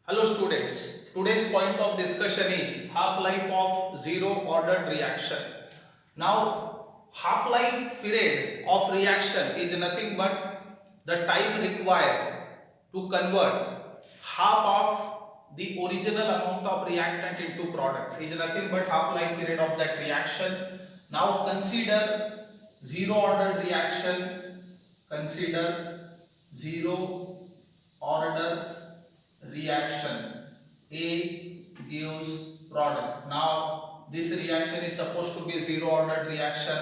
Hello students, today's point of discussion is half-life of zero ordered reaction. Now half-life period of reaction is nothing but the time required to convert half of the original amount of reactant into product is nothing but half-life period of that reaction. Now consider zero ordered reaction, consider zero order reaction. A gives product. Now this reaction is supposed to be zero ordered reaction.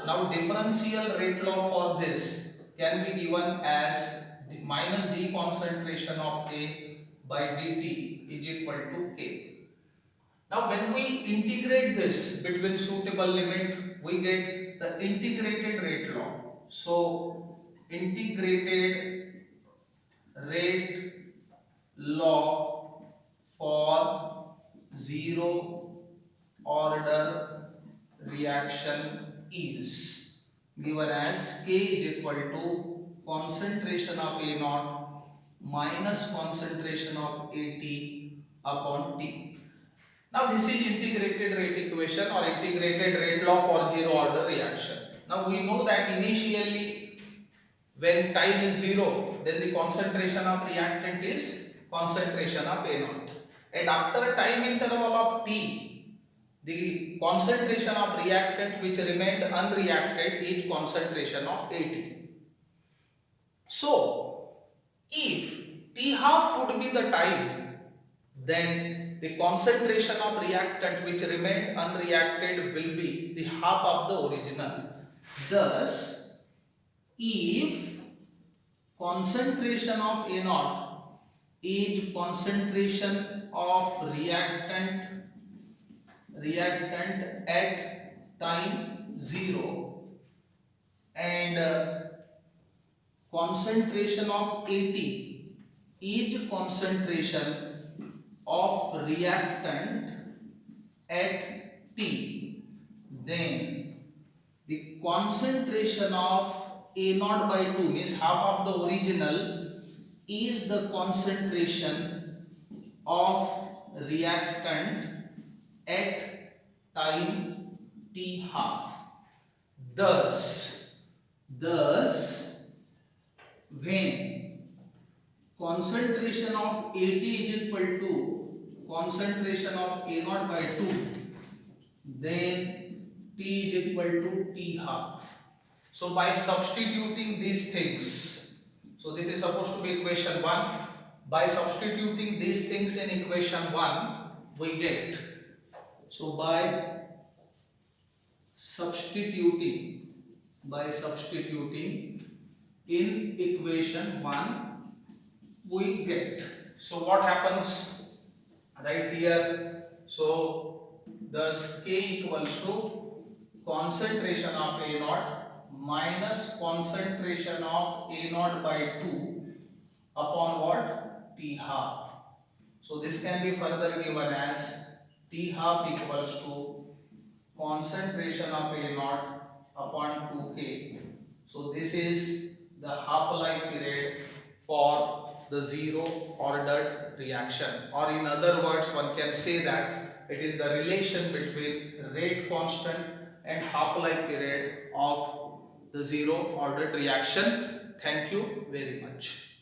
Now differential rate law for this can be given as minus d concentration of A by dt is equal to K. Now when we integrate this between suitable limit, we get the integrated rate law. So integrated rate law for zero order reaction is given as K is equal to concentration of A naught minus concentration of AT upon T. Now this is integrated rate equation or integrated rate law for zero order reaction. Now we know that initially when time is 0, then the concentration of reactant is concentration of A naught. And after time interval of T, the concentration of reactant which remained unreacted is concentration of AT. So, if T half would be the time, then the concentration of reactant which remained unreacted will be the half of the original. Thus, if concentration of A naught is concentration of reactant at time 0 and concentration of AT is concentration of reactant at T, then the concentration of A naught by 2 means half of the original is the concentration of reactant at time T half. Thus when concentration of AT is equal to concentration of A naught by 2, then T is equal to T half. So by substituting these things, so this is supposed to be equation 1. By substituting these things in equation 1, we get, so by substituting in equation 1, we get, so what happens right here? So thus K equals to concentration of A naught minus concentration of A naught by 2 upon what? T half. So this can be further given as T half equals to concentration of A naught upon 2K. So this is the half-life period for the zero ordered reaction, or in other words one can say that it is the relation between rate constant and half-life period of the zero ordered reaction. Thank you very much.